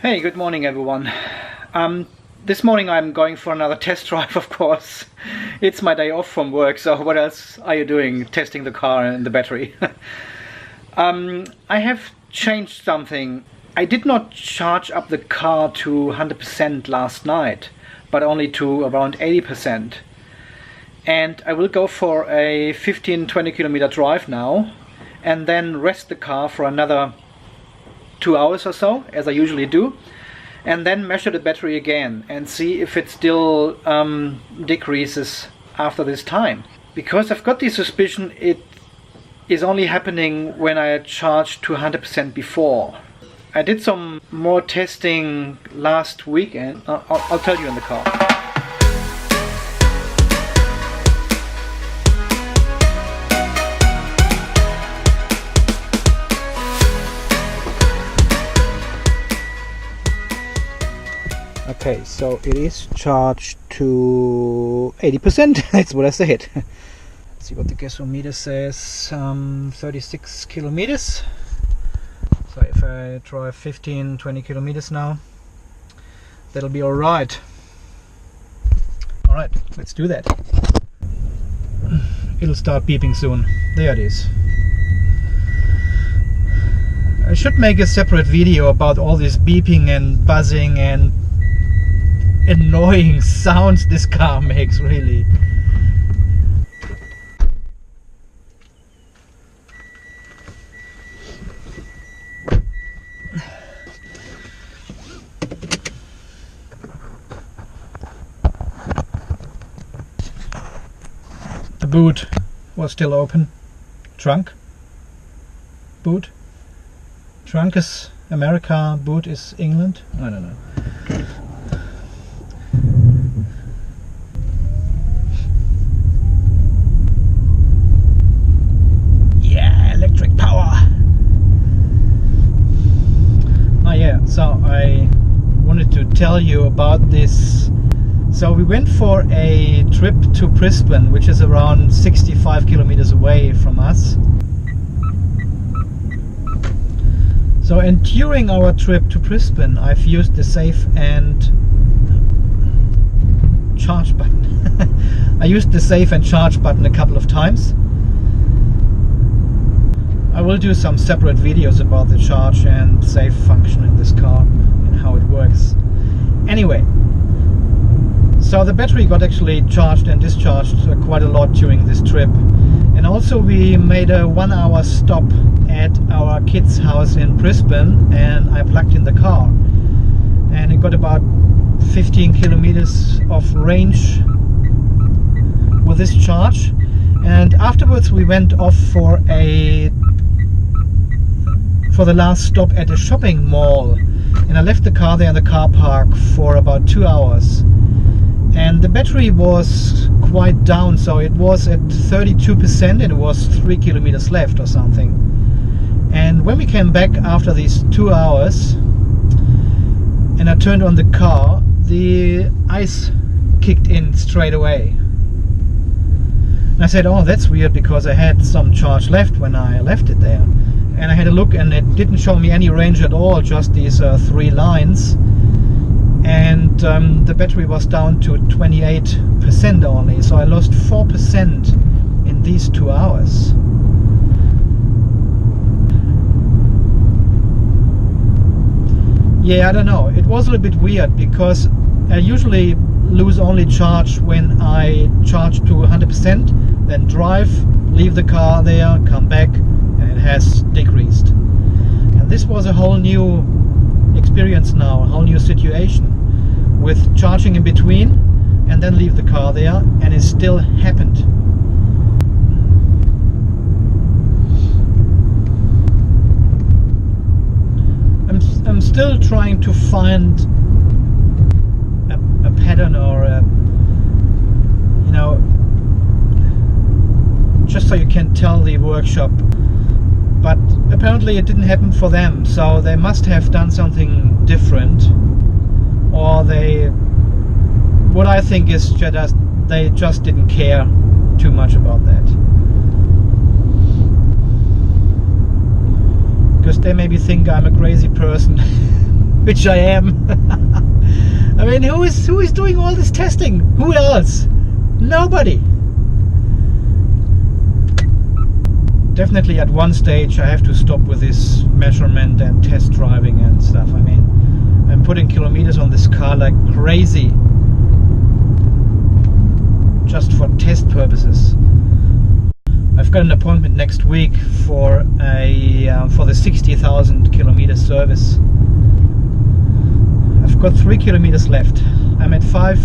Hey, good morning everyone. This morning I'm going for another test drive, of course. It's my day off from work, so what else are you doing? Testing the car and the battery. I have changed something. I did not charge up the car to 100% last night, but only to around 80%. And I will go for a 15-20 kilometer drive now and then rest the car for another 2 hours or so, as I usually do, and then measure the battery again and see if it still decreases after this time. Because I've got the suspicion it is only happening when I charged to 100% before. I did some more testing last weekend. I'll tell you in the car. Okay, so it is charged to 80%, that's what I said. Let's see what the gasometer says, 36 kilometers. So if I drive 15-20 kilometers now, that'll be alright. Alright, let's do that. It'll start beeping soon. There it is. I should make a separate video about all this beeping and buzzing and annoying sounds this car makes, really. The boot was still open. Trunk, boot. Trunk is America, boot is England. I don't know. So I wanted to tell you about this. So we went for a trip to Brisbane, which is around 65 kilometers away from us. So, and during our trip to Brisbane, I've used the save and charge button. I used the save and charge button a couple of times. I will do some separate videos about the charge and save function in this car and how it works. Anyway, so the battery got actually charged and discharged quite a lot during this trip. And also we made a 1 hour stop at our kids' house in Brisbane and I plugged in the car. And it got about 15 kilometers of range with this charge. And afterwards we went off for the last stop at a shopping mall, and I left the car there in the car park for about 2 hours, and the battery was quite down, so it was at 32% and it was 3 kilometers left or something. And when we came back after these 2 hours and I turned on the car, the ice kicked in straight away. And I said, oh, that's weird, because I had some charge left when I left it there. And I had a look and it didn't show me any range at all, just these 3 lines. And the battery was down to 28% only, so I lost 4% in these 2 hours. Yeah, I don't know, it was a little bit weird, because I usually lose only charge when I charge to 100%, then drive, leave the car there, come back, and it has decreased. And this was a whole new experience now, a whole new situation, with charging in between and then leave the car there, and it still happened. I'm still trying to find a pattern or a, you know, just so you can tell the workshop. But apparently it didn't happen for them, so they must have done something different, or what I think is just they just didn't care too much about that. Because they maybe think I'm a crazy person which I am. I mean, who is doing all this testing? Who else? Nobody. Definitely at one stage I have to stop with this measurement and test driving and stuff. I mean, I'm putting kilometers on this car like crazy, just for test purposes. I've got an appointment next week for the 60,000 kilometer service. I've got 3 kilometers left. I'm at 5.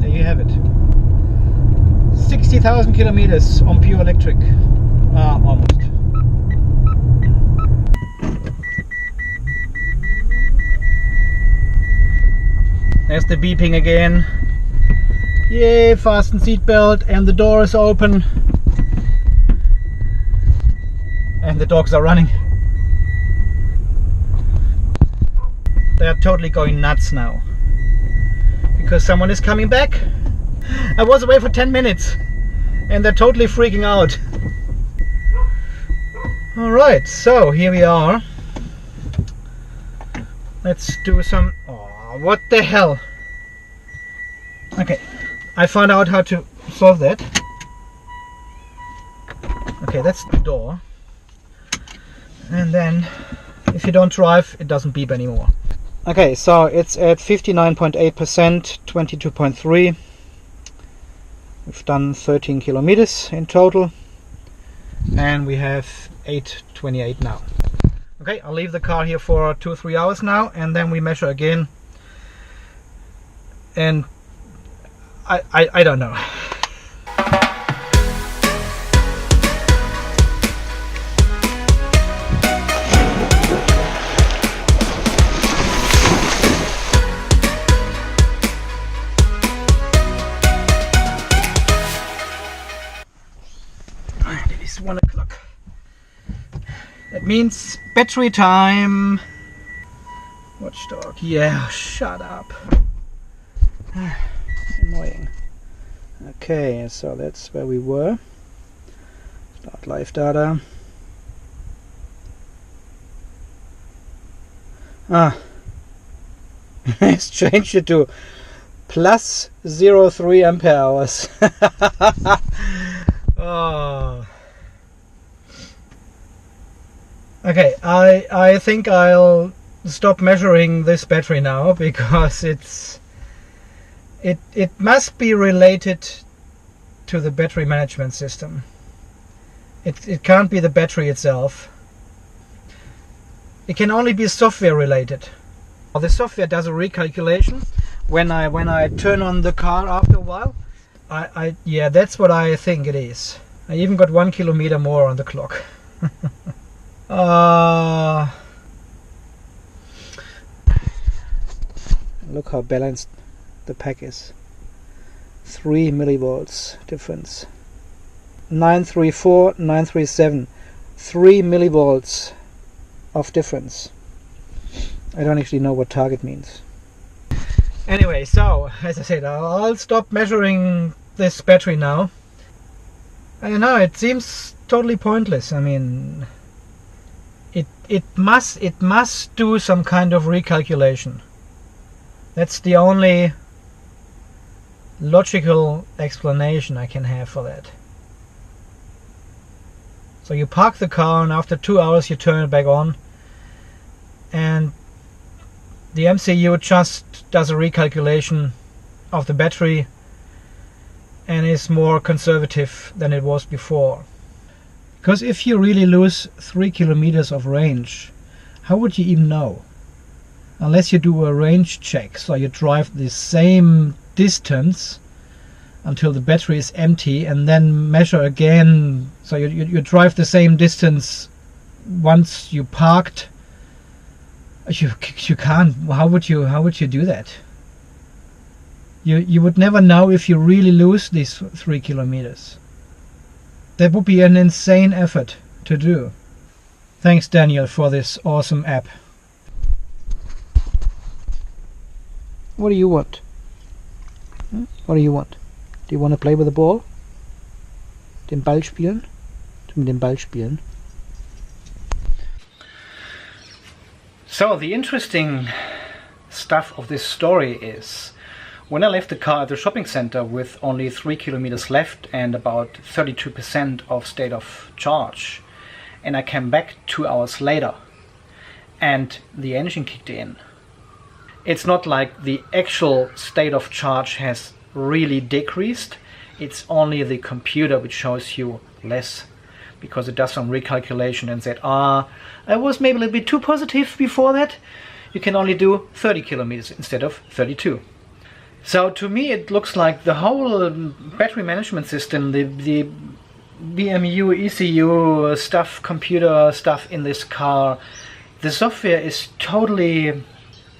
There you have it. 60,000 kilometers on pure electric. Almost. There's the beeping again. Yay, fasten seatbelt, and the door is open. And the dogs are running. They are totally going nuts now. Because someone is coming back. I was away for 10 minutes. And they're totally freaking out. Alright, so here we are. Let's do some... Oh, what the hell? Okay, I found out how to solve that. Okay, that's the door. And then, if you don't drive, it doesn't beep anymore. Okay, so it's at 59.8%, 22.3. We've done 13 kilometers in total. And we have 8:28 now. Okay, I'll leave the car here for 2 or 3 hours now, and then we measure again. And I don't know. It is 1 o'clock. That means battery time. Watchdog. Yeah, shut up. Annoying. Okay, so that's where we were. Start live data. It's changed it to plus 0.3 ampere hours. Oh. Okay, I think I'll stop measuring this battery now, because it must be related to the battery management system. It can't be the battery itself. It can only be software related. The software does a recalculation when I turn on the car after a while. Yeah, that's what I think it is. I even got 1 kilometer more on the clock. Look how balanced the pack is. 3 millivolts difference. 934, 937. 3 millivolts of difference. I don't actually know what target means. Anyway, so as I said, I'll stop measuring this battery now. I don't know, it seems totally pointless. I mean, it must do some kind of recalculation. That's the only logical explanation I can have for that. So you park the car, and after 2 hours you turn it back on, and the MCU just does a recalculation of the battery and is more conservative than it was before. Because if you really lose 3 kilometers of range, how would you even know? Unless you do a range check, so you drive the same distance until the battery is empty, and then measure again. So you drive the same distance once you parked. You can't. How would you do that? You would never know if you really lose these 3 kilometers. That would be an insane effort to do. Thanks, Daniel, for this awesome app. What do you want? What do you want? Do you want to play with the ball? Den Ball spielen? Mit dem Ball spielen. So the interesting stuff of this story is, when I left the car at the shopping center with only 3 kilometers left and about 32% of state of charge, and I came back 2 hours later and the engine kicked in. It's not like the actual state of charge has really decreased, it's only the computer which shows you less, because it does some recalculation and said, I was maybe a little bit too positive before that. You can only do 30 kilometers instead of 32. So to me it looks like the whole battery management system, the BMU, ECU stuff, computer stuff in this car, the software is totally,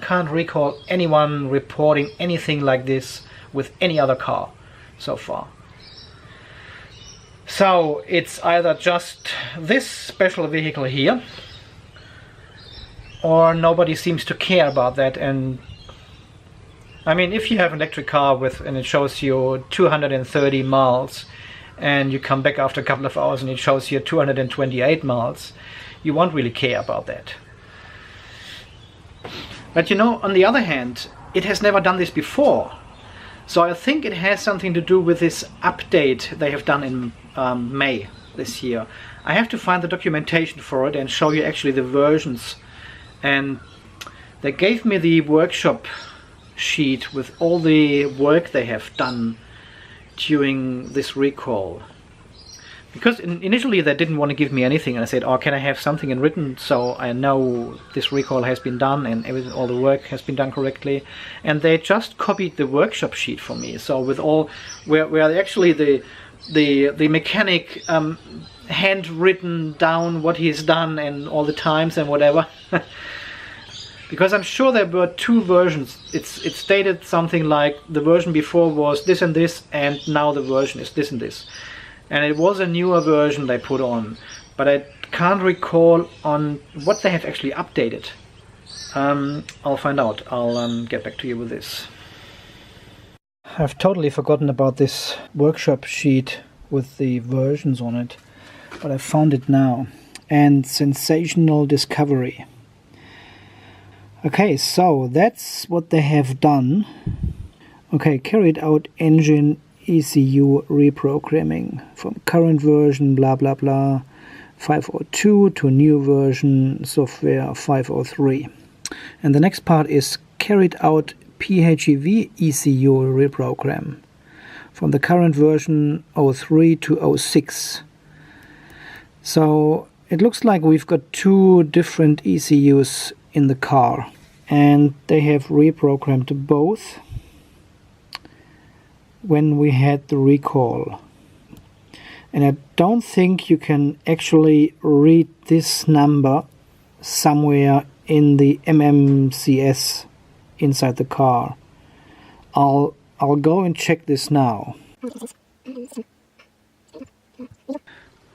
can't recall anyone reporting anything like this with any other car so far. So it's either just this special vehicle here, or nobody seems to care about that. And I mean, if you have an electric car and it shows you 230 miles and you come back after a couple of hours and it shows you 228 miles, you won't really care about that. But you know, on the other hand, it has never done this before. So I think it has something to do with this update they have done in May this year. I have to find the documentation for it and show you actually the versions. And they gave me the workshop sheet with all the work they have done during this recall. Because initially they didn't want to give me anything, and I said, can I have something in written so I know this recall has been done and all the work has been done correctly. And they just copied the workshop sheet for me. So with all, where actually the mechanic handwritten down what he's done and all the times and whatever. Because I'm sure there were 2 versions. It stated something like the version before was this and this, and now the version is this and this. And it was a newer version they put on, but I can't recall on what they have actually updated. I'll find out. I'll get back to you with this. I've totally forgotten about this workshop sheet with the versions on it, but I found it now. And sensational discovery. Okay, so that's what they have done. Okay, carried out engine ECU reprogramming from current version blah blah blah 502 to new version software 503. And the next part is carried out PHEV ECU reprogram from the current version 03 to 06. So it looks like we've got 2 different ECUs in the car, and they have reprogrammed both when we had the recall. And I don't think you can actually read this number somewhere in the MMCS inside the car. I'll go and check this now.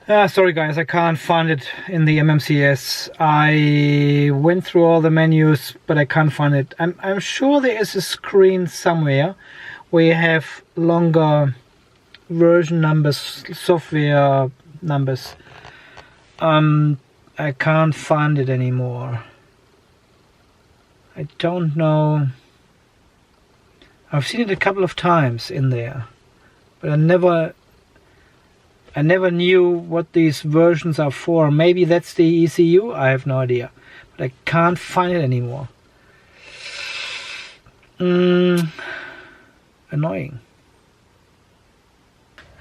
Sorry guys, I can't find it in the MMCS. I went through all the menus, but I can't find it. I'm sure there is a screen somewhere where you have longer version numbers, software numbers. I can't find it anymore. I don't know. I've seen it a couple of times in there, but I never knew what these versions are for. Maybe that's the ECU, I have no idea, but I can't find it anymore. Annoying.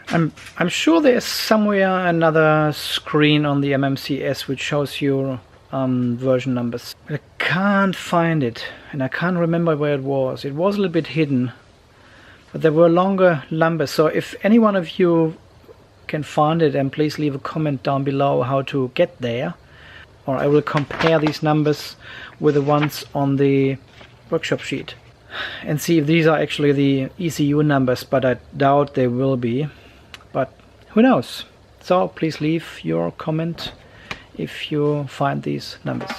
I'm sure there's somewhere another screen on the MMCS which shows you version numbers. But I can't find it, and I can't remember where it was. It was a little bit hidden, but there were longer numbers. So if any one of you can find it, and please leave a comment down below how to get there, or I will compare these numbers with the ones on the workshop sheet and see if these are actually the ECU numbers, but I doubt they will be, but who knows. So please leave your comment if you find these numbers.